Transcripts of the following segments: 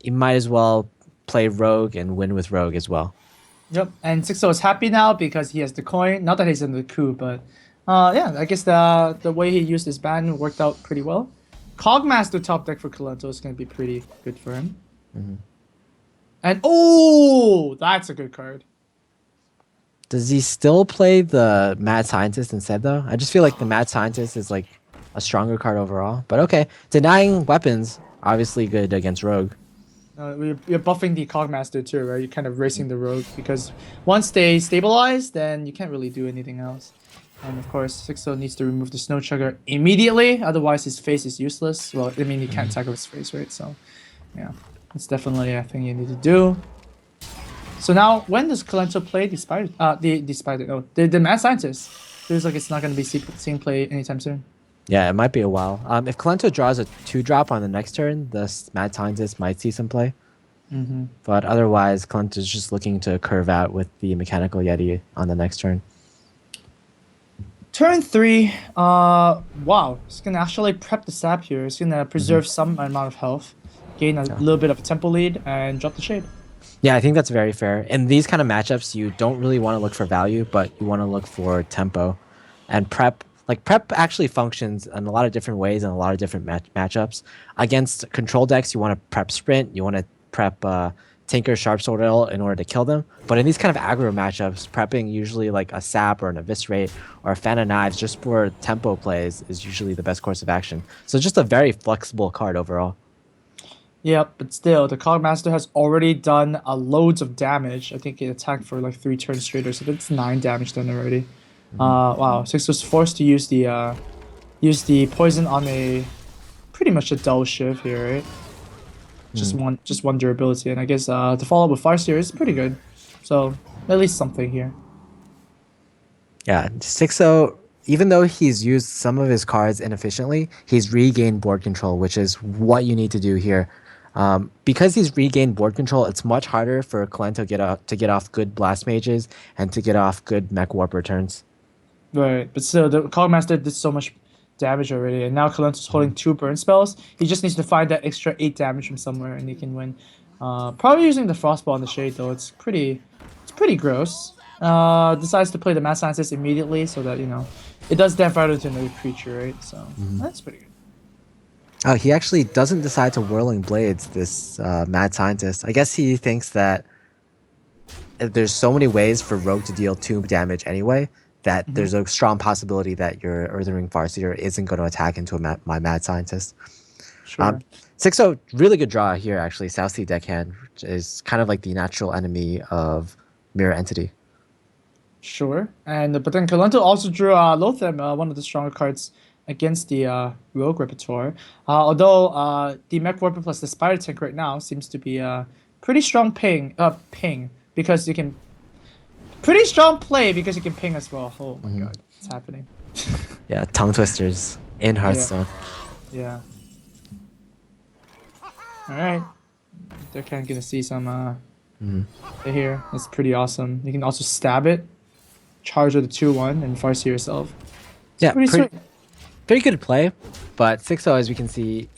you might as well play Rogue and win with Rogue as well. Yep, and Sixto is happy now because he has the coin. Not that he's in the coup, but yeah, I guess the way he used his ban worked out pretty well. Cogmaster top deck for Kalento is going to be pretty good for him. Mhm. And oh, that's a good card. Does he still play the Mad Scientist instead, though? I just feel like the Mad Scientist is like a stronger card overall. But okay, denying weapons, obviously good against Rogue. We're buffing the Cogmaster too, right? You're kind of racing the Rogue because once they stabilize, then you can't really do anything else. And of course, Sixto needs to remove the Snow Chugger immediately, otherwise his face is useless. Well, I mean, you can't tackle his face, right? So, yeah, that's definitely a thing you need to do. So now, when does Kalento play the spider? The spider. No, the mad scientist. Feels like it's not going to be seeing play anytime soon. Yeah, it might be a while. If Kalento draws a 2-drop on the next turn, the Mad Scientist might see some play. Mm-hmm. But otherwise, Kalento's just looking to curve out with the Mechanical Yeti on the next turn. Turn three. Wow, it's gonna actually prep the sap here. It's gonna preserve some amount of health, gain a little bit of a tempo lead, and drop the shade. Yeah, I think that's very fair. In these kind of matchups, you don't really want to look for value, but you want to look for tempo. And prep actually functions in a lot of different ways in a lot of different matchups. Against control decks, you want to prep sprint, you want to prep Tinker Sharp Sword in order to kill them. But in these kind of aggro matchups, prepping usually like a sap or an eviscerate or a fan of knives just for tempo plays is usually the best course of action. So just a very flexible card overall. Yep, but still, the Cogmaster has already done loads of damage. I think it attacked for like 3 turns straight, or so that's 9 damage done already. Wow, Six was forced to use the poison on a pretty much a dull shiv here, right? Just one durability, and I guess the follow up with Farseer is pretty good. So at least something here. Yeah, 6-0, even though he's used some of his cards inefficiently, he's regained board control, which is what you need to do here. Because he's regained board control, it's much harder for Kalento to get off good blast mages and to get off good mech warper turns. Right, but still, the Cogmaster did so much damage already, and now Kalento's holding 2 burn spells. He just needs to find that extra 8 damage from somewhere, and he can win. Probably using the Frostball on the Shade though. It's pretty gross. Decides to play the Mass Scientist immediately, so that it does death rather to another creature, right? So that's pretty good. Oh, he actually doesn't decide to Whirling Blades, this mad scientist. I guess he thinks that there's so many ways for Rogue to deal 2 damage anyway, that there's a strong possibility that your Earthen Ring Farseer isn't going to attack into my mad scientist. Sure. 6-0, really good draw here, actually. South Sea Deckhand, which is kind of like the natural enemy of Mirror Entity. Sure. And but then Kalento also drew Lothar, one of the stronger cards against the Rogue repertoire. Although the Mech Warper plus the Spider Tank right now seems to be a pretty strong ping because you can pretty strong play because you can ping as well. Oh my god, it's happening. Yeah, Tongue Twisters in Hearthstone. Yeah. All right. They're kind of gonna see some play here. That's pretty awesome. You can also stab it, charge with the 2/1, and farce yourself. It's Yeah, pretty sweet. pretty good play, but 6-0, as we can see,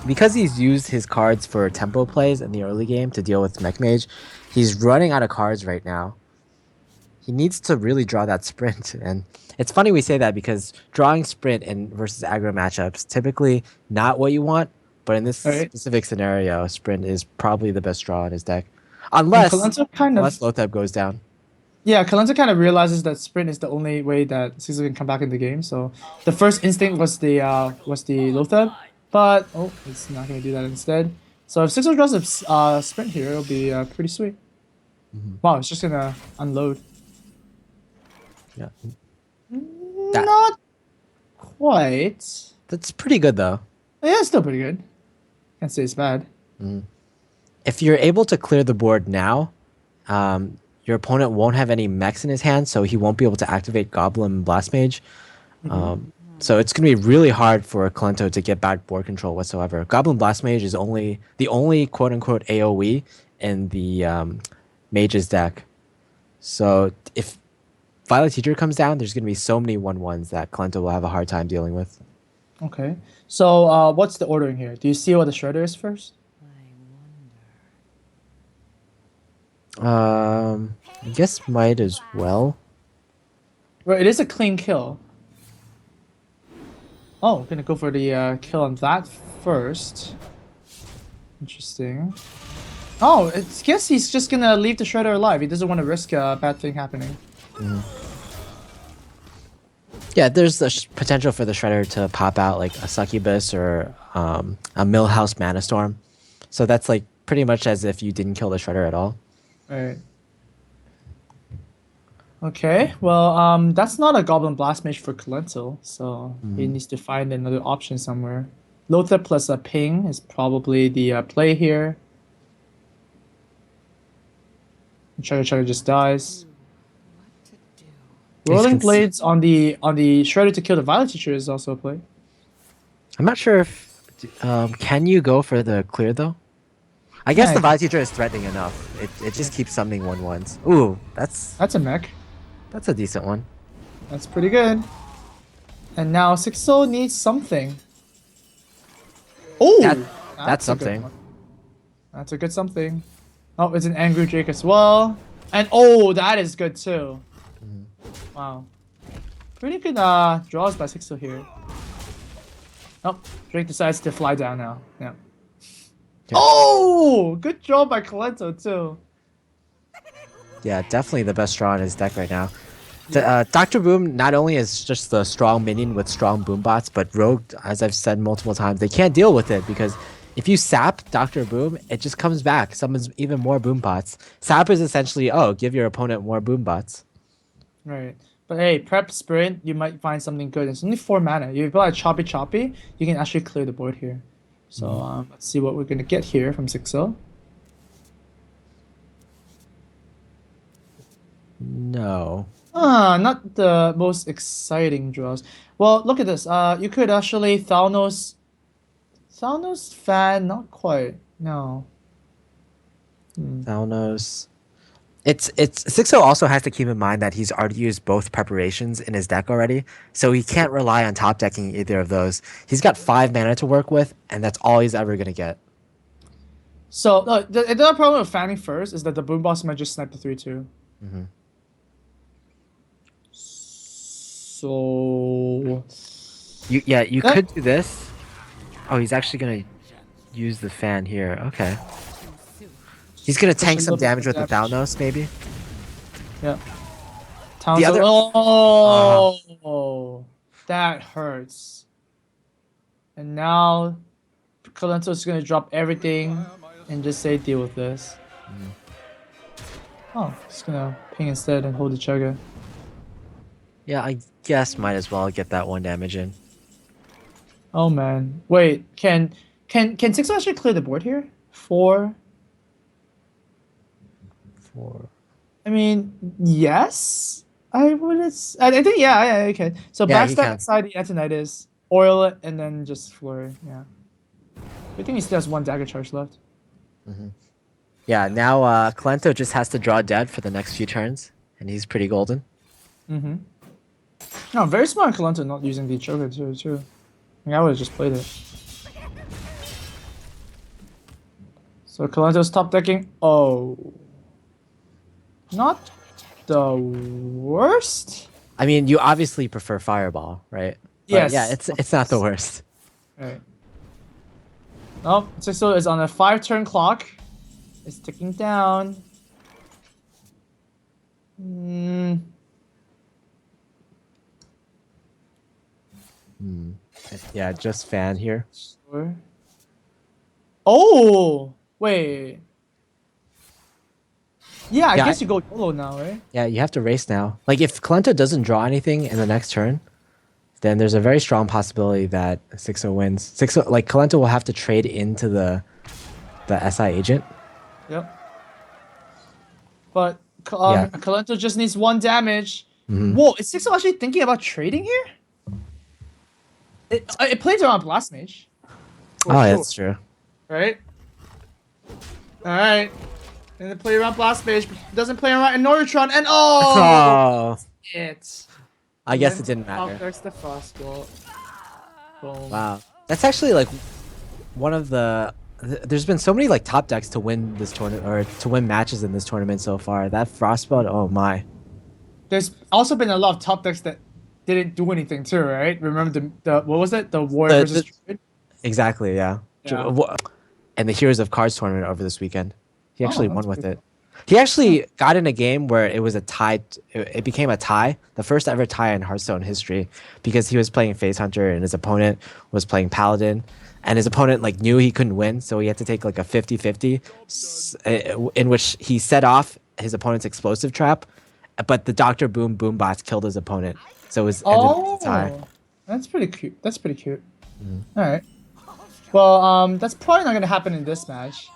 because he's used his cards for tempo plays in the early game to deal with Mech Mage, he's running out of cards right now. He needs to really draw that sprint, and it's funny we say that because drawing sprint in versus aggro matchups typically not what you want, but in this All right. specific scenario, sprint is probably the best draw in his deck, And unless Kalento kind of Lothab goes down. Yeah, Kalento kind of realizes that sprint is the only way that Caesar can come back in the game. So the first instinct was the Lothar, but oh, it's not gonna do that instead. So if Caesar draws a sprint here, it'll be pretty sweet. Wow, it's just gonna unload. Yeah, that Not quite. that's pretty good though. Yeah, it's still pretty good. Can't say it's bad. If you're able to clear the board now, your opponent won't have any mechs in his hand, so he won't be able to activate Goblin Blast Mage. So it's going to be really hard for Kalento to get back board control whatsoever. Goblin Blast Mage is the only quote-unquote AoE in the Mage's deck. So if Violet Teacher comes down, there's going to be so many 1/1s that Kalento will have a hard time dealing with. Okay. So what's the ordering here? Do you see what the shredder is first? I guess might as well. Well, it is a clean kill. Oh, gonna go for the kill on that first. Interesting. Oh, I guess he's just gonna leave the Shredder alive. He doesn't want to risk a bad thing happening. Yeah, there's the potential for the Shredder to pop out like a Succubus or a Millhouse Mana Storm. So that's like pretty much as if you didn't kill the Shredder at all. Right. Okay, well, that's not a Goblin Blast Mage for Colento, so he needs to find another option somewhere. Lothar plus a ping is probably the play here. Chugga Chugga just dies. Rolling Blades on the Shredder to kill the Violet Teacher is also a play. I'm not sure if can you go for the clear though? I guess Yeah, the I Violet Teacher is threatening enough. It just keeps summoning 1/1s. Ooh, that's That's a mech. a decent one. That's pretty good. And now Sixo needs something. Oh, That's a good something. one. That's a good something. Oh, it's an Angry Drake as well. And oh, that is good too. Wow. Pretty good draws by Sixo here. Oh, Drake decides to fly down now. Yeah. Oh, good draw by Colento too. Yeah, definitely the best draw in his deck right now. Dr. Boom not only is just the strong minion with strong boom bots, but Rogue, as I've said multiple times, they can't deal with it because if you sap Dr. Boom, it just comes back, summons even more boom bots. Sap is essentially, oh, give your opponent more boom bots. Right. But hey, prep sprint, you might find something good. It's only 4 mana. You play choppy choppy, you can actually clear the board here. So let's see what we're gonna get here from Sixo. No. Not the most exciting draws. Well, look at this. You could actually Thanos fan, not quite. No. Thanos. It's 6-0 also has to keep in mind that he's already used both preparations in his deck already, so he can't rely on top decking either of those. He's got 5 mana to work with, and that's all he's ever gonna get. So the other problem with fanning first is that the boom boss might just snipe the 3/2. So You could do this. Oh, he's actually gonna use the fan here. Okay. He's gonna tank some damage with the Thanos, maybe. yeah. Towns The other- oh, that hurts. And now Colento's gonna drop everything and just say deal with this. Oh, just gonna ping instead and hold the Chugga. Yeah, I guess might as well get that 1 damage in. Oh man. Wait, can Sixo actually clear the board here? 4. 4. I mean, yes. I think yeah, I can. So Yeah, he backstab can. inside the Antonitis, oil it, and then just flurry. Yeah. I think he still has 1 dagger charge left. Yeah, now Colento just has to draw dead for the next few turns, and he's pretty golden. No, very smart Colento not using the Choker too. I mean, I would have just played it. So Colento's top decking. Oh. Not the worst. I mean, you obviously prefer Fireball, right? But Yes. yeah, it's not the worst. Right. Oh, Sixo is on a 5-turn clock. It's ticking down. Yeah, just fan here. Sure. Oh, wait. Yeah, I Yeah, guess you go YOLO now, right? Yeah, you have to race now. Like if Colento doesn't draw anything in the next turn, then there's a very strong possibility that 6-0 wins. 6-0, like Colento will have to trade into the SI agent. Yep. But Yeah. Colento just needs 1 damage. Whoa, is Sixo actually thinking about trading here? It plays around Blast Mage. For Oh, sure, that's true. right? Alright. And then play around Blast Mage, but doesn't play around Norutron, and Oh, it. I guess it didn't matter. There's the Frostbolt. Boom. Wow, that's actually like one of the There's been so many like top decks to win this tournament or to win matches in this tournament so far. That Frostbolt, oh my. There's also been a lot of top decks that didn't do anything too, right? Remember the what was it? The Warrior The, versus the, Druid? exactly, yeah. Yeah. And the Heroes of Cards tournament over this weekend. He Oh, actually that's won with pretty it. cool. He Huh. actually got in a game where it was a tie. It became a tie, the first ever tie in Hearthstone history, because he was playing Face Hunter and his opponent was playing Paladin, and his opponent like knew he couldn't win, so he had to take like a 50-50, in which he set off his opponent's explosive trap, but the Doctor Boom Boombots killed his opponent, so it was ended up as a tie. Oh, that's pretty cute. That's pretty cute. All right. Well, that's probably not gonna happen in this match.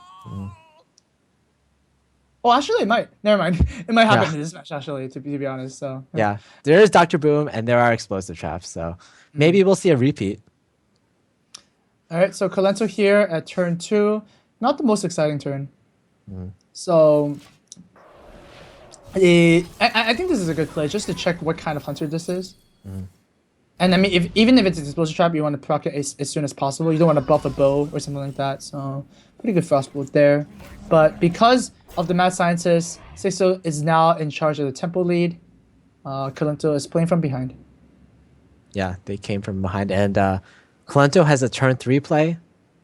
Oh, actually, it might. Never mind. It might happen Yeah, in this match, actually, to be honest. So, yeah. yeah. There is Doctor Boom and there are explosive traps, so maybe we'll see a repeat. All right. So, Kalento here at turn 2. Not the most exciting turn. So, I think this is a good play just to check what kind of hunter this is. And I mean, even if it's an explosive trap, you want to proc it as soon as possible. You don't want to buff a bow or something like that. So, pretty good Frostbolt there. But because of the mad scientist, Sixo is now in charge of the tempo lead. Kalento is playing from behind. Yeah, they came from behind. And Kalento has a turn 3 play,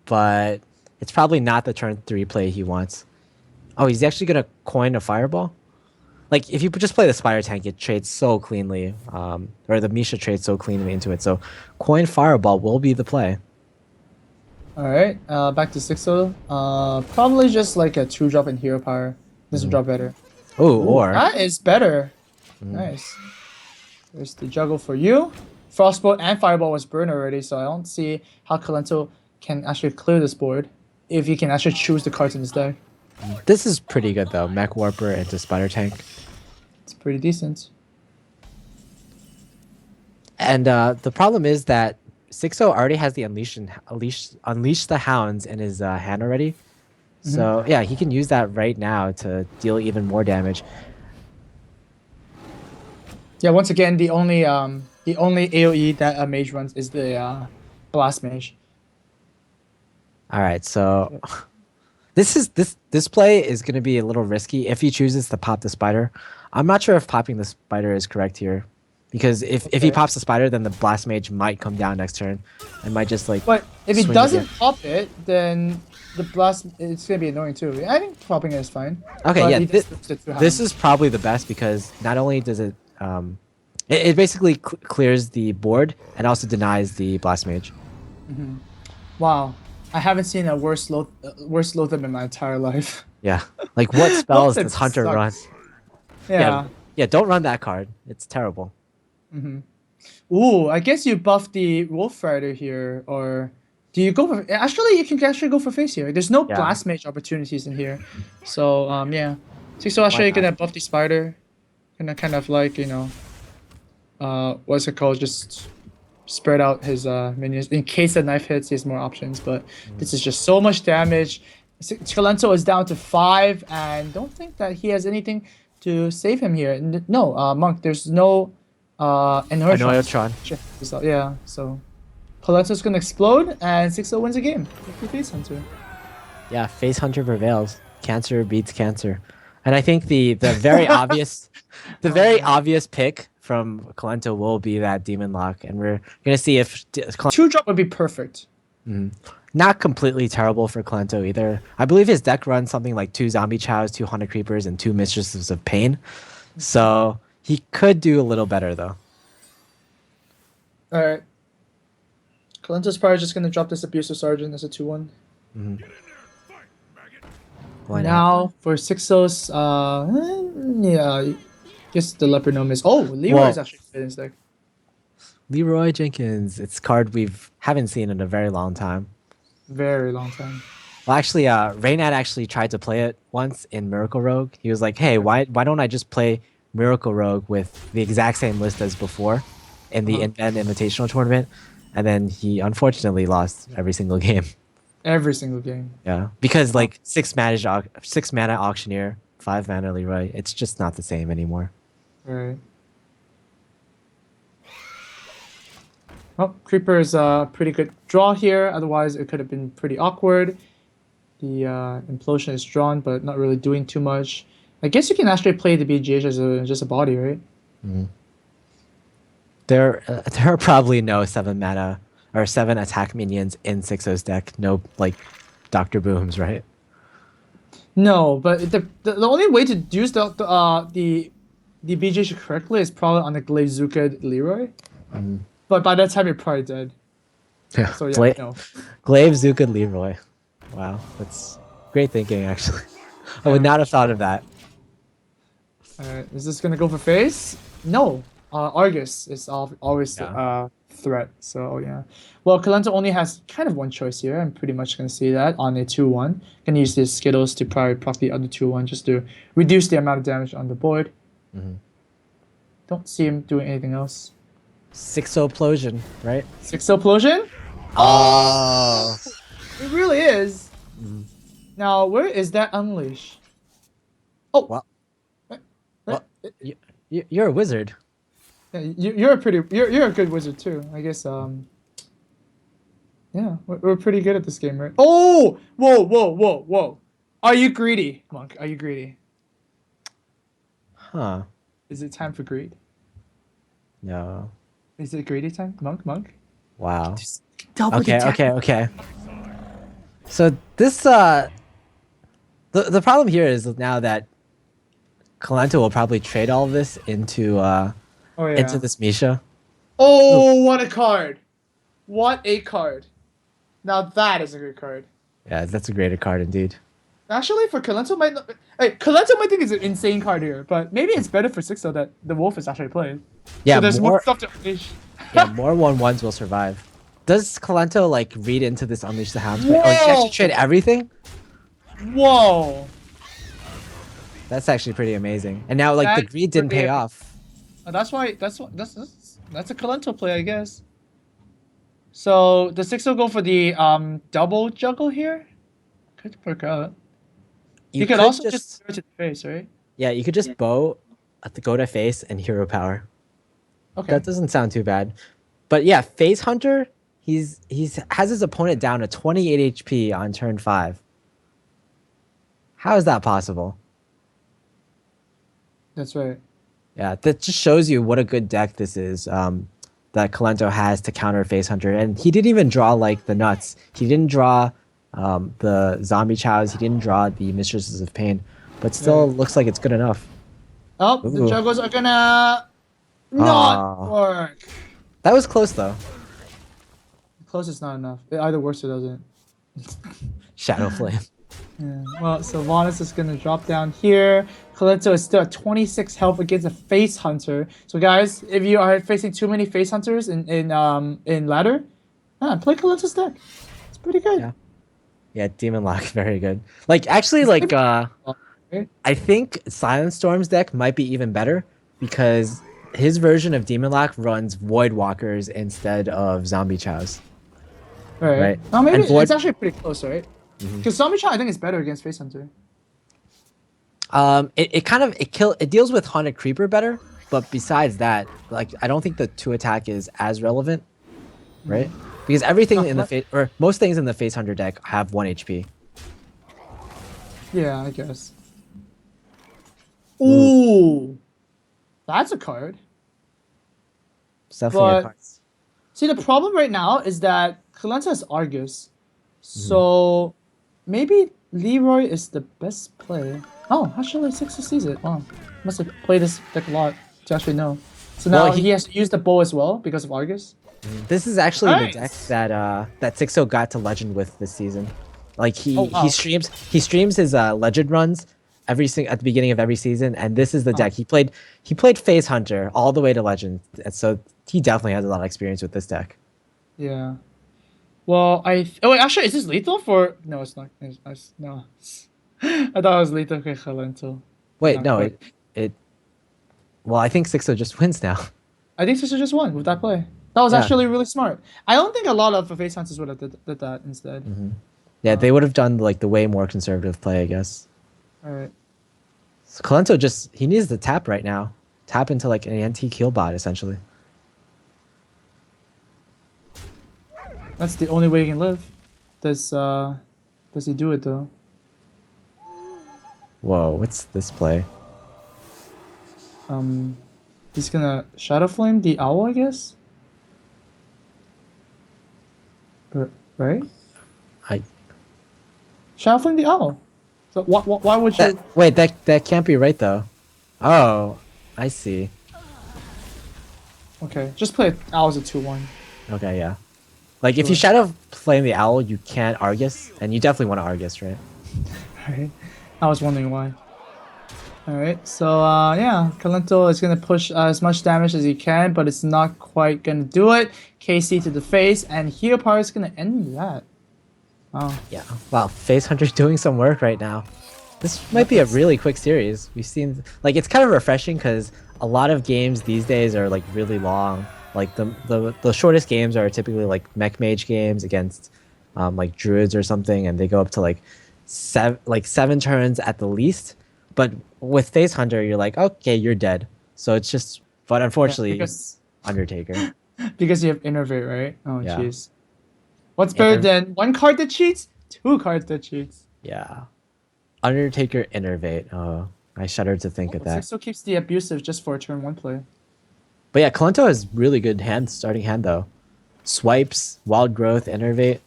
but it's probably not the turn 3 play he wants. Oh, he's actually going to coin a fireball? Like, if you just play the Spider Tank, it trades so cleanly. Or the Misha trades so cleanly into it. So, coin fireball will be the play. All right, back to Sixo. Probably just like a 2-drop in hero power. This will drop better. Oh, Ooh, or. that is better. Nice. There's the juggle for you. Frostbolt and Fireball was burned already, so I don't see how Kalento can actually clear this board if he can actually choose the cards in his deck. This is pretty good, though. Mech Warper into Spider Tank. It's pretty decent. And the problem is that Sixo already has the Unleash the Hounds in his hand already. So yeah, he can use that right now to deal even more damage. Yeah, once again, the only AoE that a mage runs is the Blast Mage. All right, so this play is going to be a little risky if he chooses to pop the spider. I'm not sure if popping the spider is correct here, because if he Okay. pops the spider, then the blast mage might come down next turn, and might just like. But if he swing doesn't again. pop it, then the blast it's gonna be annoying too. I think popping it is fine. Okay, but yeah, he just loses it to this Hound. is probably the best because not only does it it basically clears the board and also denies the blast mage. Wow, I haven't seen a worse Lotham in my entire life. Yeah, like what spells Lotham does Hunter sucks. run? Yeah. Yeah, don't run that card. It's terrible. Ooh, I guess you buff the Wolf Rider here, or do you go for? Actually, you can actually go for face here. There's no Yeah. blast mage opportunities in here, so yeah. So actually, you're not? gonna buff the spider, gonna kind of like what's it called? Just spread out his minions in case the knife hits. He has more options, but this is just so much damage. Scalento is down to 5, and don't think that he has anything to save him here. No, Monk. There's no Annoyotron. So, yeah, so Colento's gonna explode, and 6-0 wins the game. With the Face Hunter. Yeah, Face Hunter prevails. Cancer beats cancer. And I think the very obvious obvious pick from Colento will be that Demon Lock, and we're gonna see if 2-drop would be perfect. not completely terrible for Colento either. I believe his deck runs something like 2 Zombie Chows, 2 Haunted Creepers, and 2 Mistresses of Pain. So he could do a little better though. All right. Colento's probably just gonna drop this Abusive Sergeant as a 2-1. Why not? Now for 6-0's, yeah, guess the Leopard Gnome is. Oh, Leroy Well- is actually good in his deck. Leroy Jenkins. It's a card haven't seen in a very long time. Very long time. Well, actually, Reynad actually tried to play it once in Miracle Rogue. He was like, "Hey, why don't I just play Miracle Rogue with the exact same list as before in the Invent Invitational tournament?" And then he unfortunately lost every single game. Every single game. Yeah, because like 6 mana Auctioneer, 5 mana Leroy. It's just not the same anymore. Right. Well, Creeper is a pretty good draw here. Otherwise, it could have been pretty awkward. The implosion is drawn, but not really doing too much. I guess you can actually play the BGH as just a body, right? There are probably no 7 mana or 7 attack minions in 6-0's deck. No, like, Dr. Booms, right? No, but the only way to use the BGH correctly is probably on the Glazuka Leroy. But by that time, you're probably dead. Yeah. So yeah, no. Glaive, Zuka, Leroy. Wow, that's great thinking, actually. I would not have thought of that. Alright, is this gonna go for face? No. Argus is always threat. So yeah. Well, Kalento only has kind of one choice here. I'm pretty much gonna see that on a 2-1. Gonna use these Skittles to probably proc the other 2-1 just to reduce the amount of damage on the board. Don't see him doing anything else. 6-0 Plosion, right? 6-0 Plosion? Oh! It really is. Now, where is that unleash? Oh, Well, you're a wizard. yeah, you're a good wizard too. I guess yeah, we're pretty good at this game, right? Oh, whoa! Are you greedy, Monk? Are you greedy? Huh. Is it time for greed? No. Is it greedy time, Monk? Wow. Double the attack. Okay. So this the problem here is now that Kalento will probably trade all of this into Oh yeah. into this Misha. Oh, what a card! What a card! Now that is a good card. Yeah, that's a greater card indeed. Actually, for Kalento might not. Hey, Kalento might think it's an insane card here, but maybe it's better for Sixto that the Wolf is actually playing. Yeah, so there's more stuff to unleash. Yeah, more 1/1s will survive. Does Kalento like read into this Unleash the Hounds? Oh, you can actually trade everything? Whoa! That's actually pretty amazing. And now like the That's greed didn't pretty pay epic. off. That's a Kalento play, I guess. So the Sixto go for the double juggle here? Could work out. You could also just go to the face, right? Yeah, you could just bow at the go to face and hero power. Okay. That doesn't sound too bad. But yeah, Face Hunter, he's has his opponent down to 28 HP on turn 5. How is that possible? That's right. Yeah, that just shows you what a good deck this is that Kalento has to counter Face Hunter. And he didn't even draw like the nuts. He didn't draw the Zombie Chows. He didn't draw the Mistresses of Pain. But still looks like it's good enough. Oh, the Ooh. juggles are gonna not work. That was close though. Close is not enough. It either works or doesn't. Shadow Flame. Yeah. Well, Sylvanas is gonna drop down here. Kalento is still at 26 health against a Face Hunter. So guys, if you are facing too many Face Hunters in ladder, play Kalento's deck. It's pretty good. Yeah. Yeah, Demon Lock, very good. Like actually, like I think Silent Storm's deck might be even better because his version of Demon Lock runs Void Walkers instead of Zombie Chows. Right. Oh, maybe And Void- it's actually pretty close, right? Because Zombie Chow I think is better against Face Hunter. It deals with Haunted Creeper better, but besides that, like I don't think the 2 attack is as relevant, right? Because everything in the face or most things in the Face Hunter deck have 1 HP. Yeah, I guess. Ooh, that's a card. It's definitely a But- card. See, the problem right now is that Kalenta has Argus. So maybe Leroy is the best play. Oh, actually, Sixer sees it. Wow. Must have played this deck a lot to actually know. So now Well, he has to use the bow as well because of Argus. This is actually Nice. the deck that 6-0 got to Legend with this season. Like he wow. he streams his Legend runs at the beginning of every season, and this is the deck he played Face Hunter all the way to Legend, and so he definitely has a lot of experience with this deck. Yeah. Well, oh wait, actually, is this lethal for? No, it's not. No. I thought it was lethal for Kalento. Wait, Not no, quite. it. Well, I think 6-0 just wins now. I think Sixer just won with that play. That was Yeah. actually really smart. I don't think a lot of face hunters would have did that instead. Yeah, they would have done like the way more conservative play, I guess. All right. So Kalento he needs to tap right now. Tap into like an antique heal bot essentially. That's the only way you can live. This does he do it though? Whoa, what's this play? He's gonna Shadow Flame the owl, I guess. Right? I Shadow Flame the owl. So why would that, you? wait, that can't be right though. Oh, I see. Okay, just play owl as a 2/1. Okay, yeah. Like if you Sure. Shadow Flame the Owl, you can't Argus, and you definitely want to Argus, right? Right. I was wondering why. Alright, so yeah, Kalento is gonna push as much damage as he can, but it's not quite gonna do it. KC to the face, and Heopar is gonna end that. Wow. Yeah. Wow, Face Hunter's doing some work right now. This might be a really quick series. We've seen like it's kind of refreshing because a lot of games these days are like really long. Like the shortest games are typically like mech mage games against like druids or something, and they go up to like seven turns at the least. But with Face Hunter, you're like, okay, you're dead. So it's just, but Yeah, unfortunately, because Undertaker. because you have Innervate, right? Oh Yeah. jeez. What's better Inner- than one card that cheats? Two cards that cheats. Yeah. Undertaker Innervate. Oh, I shudder to think of that. Sixto keeps the abusive just for a turn 1 play. But yeah, Kalento has really good starting hand though. Swipes, Wild Growth, Innervate.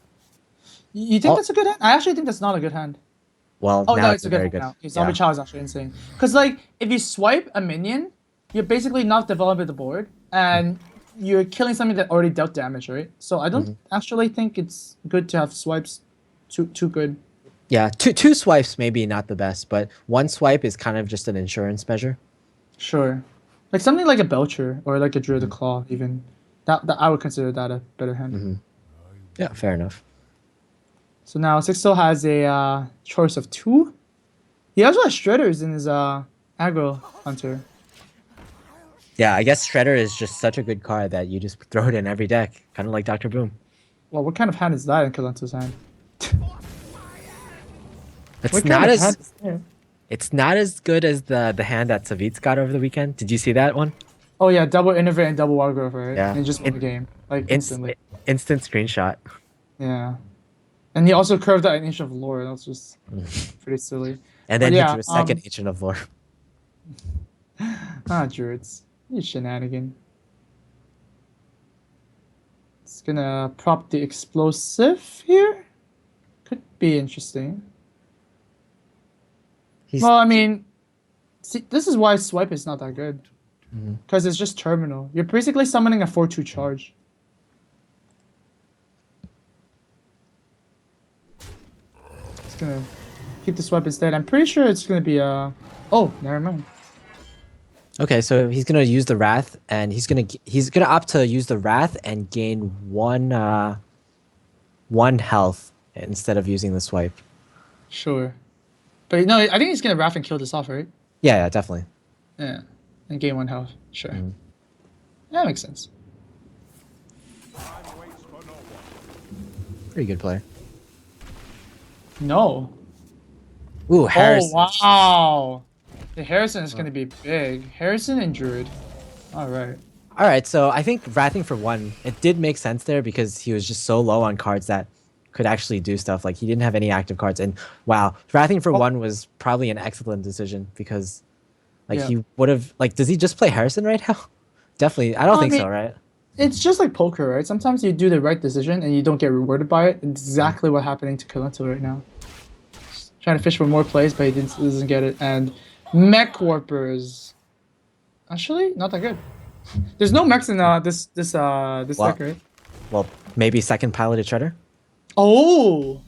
You think Oh. that's a good hand? I actually think that's not a good hand. Well, Oh now no, it's it's a very good good. hand now. Okay, Zombie Yeah. Chow is actually insane. Cause like if you swipe a minion, you're basically not developing the board, and you're killing something that already dealt damage, right? So I don't actually think it's good to have swipes too good. Yeah, two swipes maybe not the best, but one swipe is kind of just an insurance measure. Sure, like something like a Belcher or like a Druid of Claw, even that I would consider that a better hand. Yeah, fair enough. So now Sixto has a choice of 2. He also has Shredders in his aggro hunter. Yeah, I guess Shredder is just such a good card that you just throw it in every deck, kind of like Dr. Boom. Well, what kind of hand is that in Kalento's hand? It's What not kind of as hand is that? it's not as good as the hand that Savitz got over the weekend. Did you see that one? Oh yeah, double Innervate and double Wild Growth, right? Yeah. And just win the game, like instantly. Instant screenshot. Yeah. And he also curved out an Ancient of Lore. That was just pretty silly. And then But he yeah, drew a second Ancient of Lore. Druids. You shenanigan. It's gonna prop the explosive here. Could be interesting. He's Well, I mean, see, this is why swipe is not that good. Because it's just terminal. You're basically summoning a 4/2 charge. It's gonna keep the swipe instead. I'm pretty sure it's gonna be oh, never mind. okay. So he's gonna use the Wrath, and he's gonna opt to use the Wrath and gain one health instead of using the swipe. Sure. But no, I think he's gonna Wrath and kill this off, right? Yeah, definitely. Yeah. And gain 1 health. Sure. That makes sense. Pretty good player. No. Ooh, Harris. Oh wow. The Harrison is gonna be big. Harrison and Druid. Alright. All right, so I think Wrathing for 1, it did make sense there because he was just so low on cards that could actually do stuff. Like he didn't have any active cards, and wow, Wrathing for 1 was probably an excellent decision because, like, Yeah. he would have like. Does he just play Harrison right now? Definitely, I don't think so, right? It's just like poker, right? Sometimes you do the right decision and you don't get rewarded by it. It's exactly what's happening to Kalento right now. Just trying to fish for more plays, but he doesn't get it. And Mech Warper is actually not that good. There's no mechs in this Well- deck, right? Well, maybe second piloted Shredder. Oh.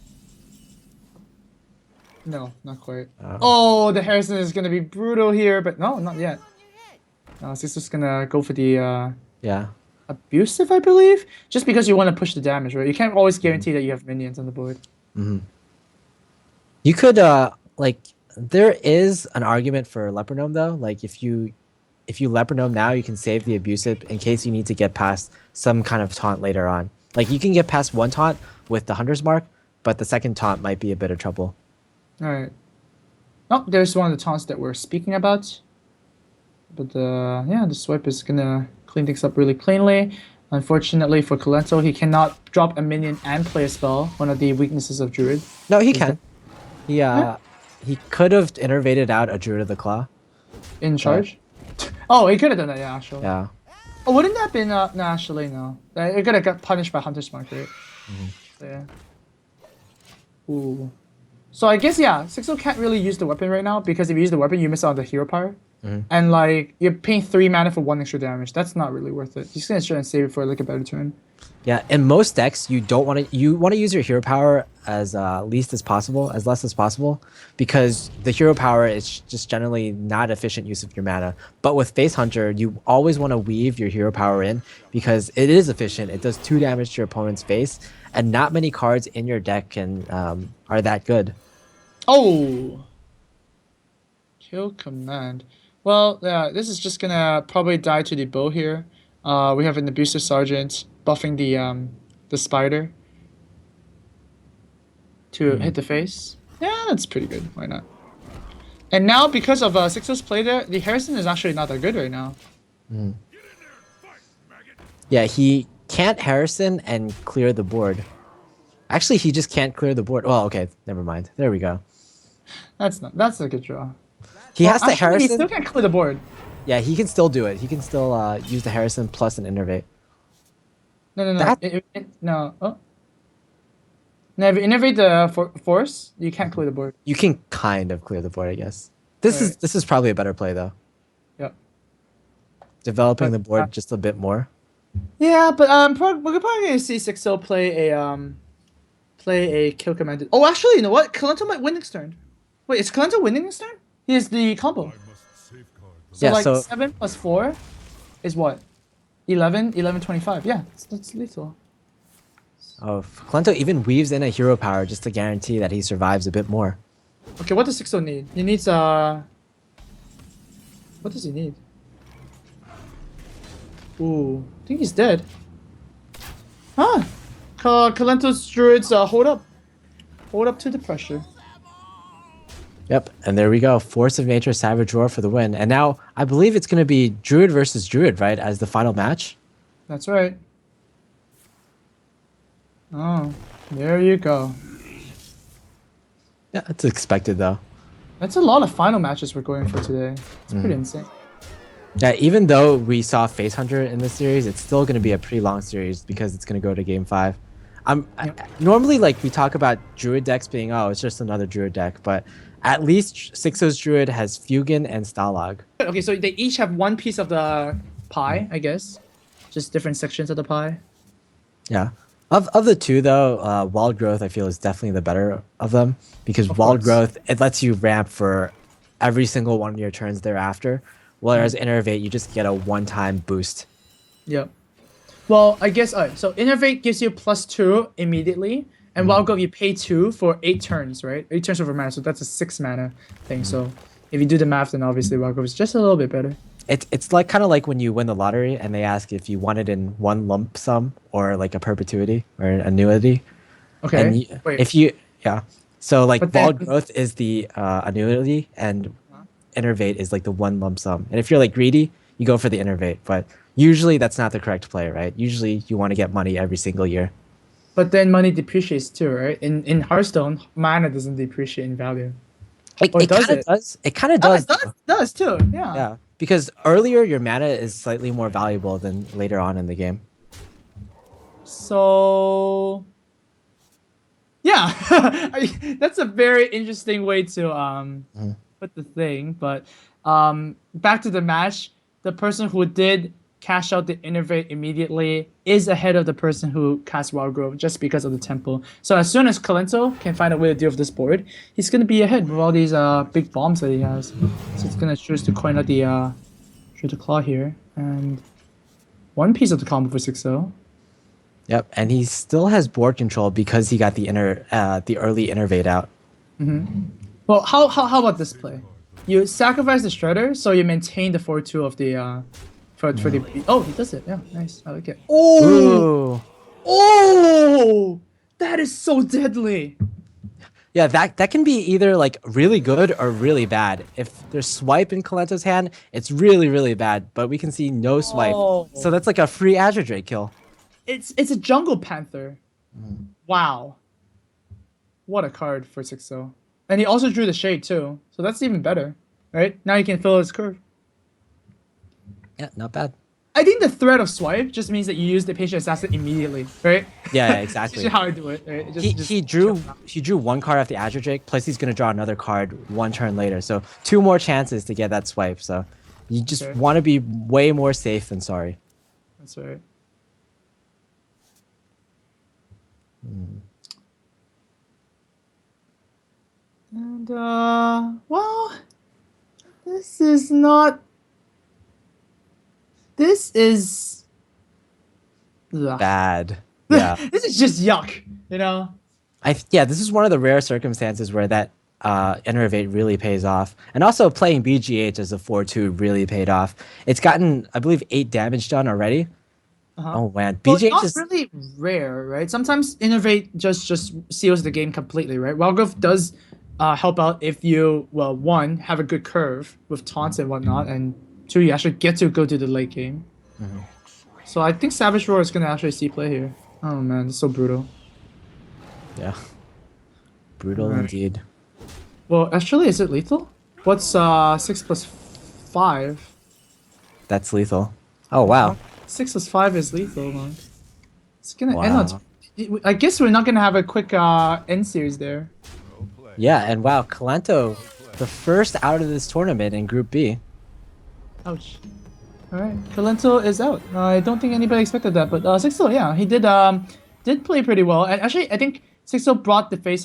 No, not quite. Oh. Oh, the Harrison is gonna be brutal here, but no, not yet. No, it's just gonna go for the Yeah. abusive, I believe. Just because you want to push the damage, right? You can't always guarantee that you have minions on the board. You could like there is an argument for Leopardome though. Like if you Leopardome now, you can save the abusive in case you need to get past some kind of taunt later on. Like you can get past one taunt with the Hunter's Mark, but the second taunt might be a bit of trouble. All right. Oh, there's one of the taunts that we're speaking about. But yeah, the swipe is gonna clean things up really cleanly. Unfortunately for Colento, he cannot drop a minion and play a spell, one of the weaknesses of Druid. No, he can. He could have innervated out a Druid of the Claw. In charge? Oh, he could have done that, yeah, actually. Yeah. Oh, wouldn't that have been, no, actually, no. It could have got punished by Hunter's Mark, right? So, yeah. Ooh. So I guess, yeah, Sixo can't really use the weapon right now, because if you use the weapon, you miss out on the hero power. And, like, you're paying 3 mana for 1 extra damage. That's not really worth it. You're just gonna try and save it for, like, a better turn. Yeah, in most decks, you want to use your hero power as least as possible, as less as possible, because the hero power is just generally not efficient use of your mana. But with Face Hunter, you always want to weave your hero power in because it is efficient. It does 2 damage to your opponent's face, and not many cards in your deck can are that good. Oh! Kill command. Well, yeah, this is just gonna probably die to the bow here. We have an abusive sergeant buffing the spider to hit the face. Yeah, that's pretty good. Why not? And now, because of Sixo's play there, the Harrison is actually not that good right now. Yeah, he can't Harrison and clear the board. Actually, he just can't clear the board. Well, okay, never mind. There we go. That's a good draw. He has to Actually, Harrison. he still can't clear the board. Yeah, he can still do it. He can still use the Harrison plus an innervate. No. That- No. Oh. No, if you innervate the force, you can't clear the board. You can kind of clear the board, I guess. This Right. is probably a better play though. Yep. Developing But, the board just a bit more. Yeah, but we're probably gonna see Sixo play a kill commanded. Oh, actually, you know what? Kalento might win next turn. Wait, is Kalento winning this turn? He has the combo. So Yeah, like so- 7 plus 4 is what? 11, 25. Yeah, that's lethal. Oh, Clento even weaves in a hero power just to guarantee that he survives a bit more. Okay, what does Sixo need? He needs what does he need? Ooh, I think he's dead. Huh? Kalento's druids hold up. Hold up to the pressure. Yep, and there we go. Force of Nature Savage Roar for the win. And now I believe it's going to be Druid versus Druid, right, as the final match? That's right. Oh, there you go. Yeah, it's expected though. That's a lot of final matches we're going for today. It's pretty insane. Yeah, even though we saw Face Hunter in this series, it's still going to be a pretty long series because it's going to go to Game 5. Normally, like, we talk about Druid decks being, oh, it's just another Druid deck, but at least Sixo's Druid has Fugen and Stalag. Okay, so they each have one piece of the pie, I guess. Just different sections of the pie. Yeah. Of the two, though, Wild Growth, I feel, is definitely the better of them because Wild course. Growth, it lets you ramp for every single one of your turns thereafter, whereas Innervate, you just get a one-time boost. Yep. Well, I guess, alright, so Innervate gives you +2 immediately, and Wild Growth you pay 2 for 8 turns, right? 8 turns over mana, so that's a 6 mana thing. So if you do the math, then obviously Wild Growth is just a little bit better. It's like kind of like when you win the lottery and they ask if you want it in one lump sum or like a perpetuity or an annuity. Okay. And Wait. if you, yeah. So like But then- Wild Growth is the annuity and Innervate is like the one lump sum. And if you're like greedy, you go for the Innervate. But usually that's not the correct play, right? Usually you want to get money every single year. But then money depreciates too, right? In Hearthstone, mana doesn't depreciate in value. It, Or it does kind of it? does. It kind of Oh, does. it does too. Yeah. Yeah. Because earlier your mana is slightly more valuable than later on in the game. So yeah, that's a very interesting way to put the thing. But back to the match, the person who did cash out the Innervate immediately is ahead of the person who cast Wild Growth just because of the temple. So as soon as Kalento can find a way to deal with this board, he's gonna be ahead with all these big bombs that he has. So he's gonna choose to coin out the claw here, and one piece of the combo for 6-0. Yep, and he still has board control because he got the early Innervate out. Well, how about this play? You sacrifice the Shredder, so you maintain the 4-2 of the for the. Oh, he does it. Yeah, nice. I like it. Oh, Ooh. oh, that is so deadly. Yeah, that can be either like really good or really bad. If there's swipe in Kalento's hand, it's really, really bad, but we can see no swipe. Oh. So that's like a free Azure Drake kill. it's a Jungle Panther. Mm. Wow. What a card for 6-0. And he also drew the Shade too, so that's even better, right? Now you can fill his curve. Yeah, not bad. I think the threat of swipe just means that you use the Patient Assassin immediately, right? Yeah, That's exactly. usually how I do it. Right? He drew one card off the Azure Drake, plus he's gonna draw another card one turn later. So 2 more chances to get that swipe. So you just Okay. want to be way more safe than sorry. That's right. And well, this is not. This is. Ugh. Bad. Yeah. This is just yuck, you know. Yeah, this is one of the rare circumstances where that Innervate really pays off. And also playing BGH as a 4/2 really paid off. It's gotten, I believe, 8 damage done already. Uh-huh. Oh man, Well, BGH not is really rare, right? Sometimes Innervate just seals the game completely, right? Wildgrowth does help out if you, well, one, have a good curve with taunts and whatnot, and two, you actually get to go to the late game. So I think Savage Roar is going to actually see play here. Oh man, it's so brutal. yeah. Brutal Right. indeed. Well, actually, is it lethal? What's 6 plus 5? That's lethal. Oh wow. 6 plus 5 is lethal, man. It's gonna end Wow. on. I guess we're not gonna have a quick end series there. Yeah, and wow, Kalento, the first out of this tournament in Group B. Ouch. Alright, Kalento is out. I don't think anybody expected that, but 6-0, yeah, he did play pretty well. And actually, I think 6-0 brought the face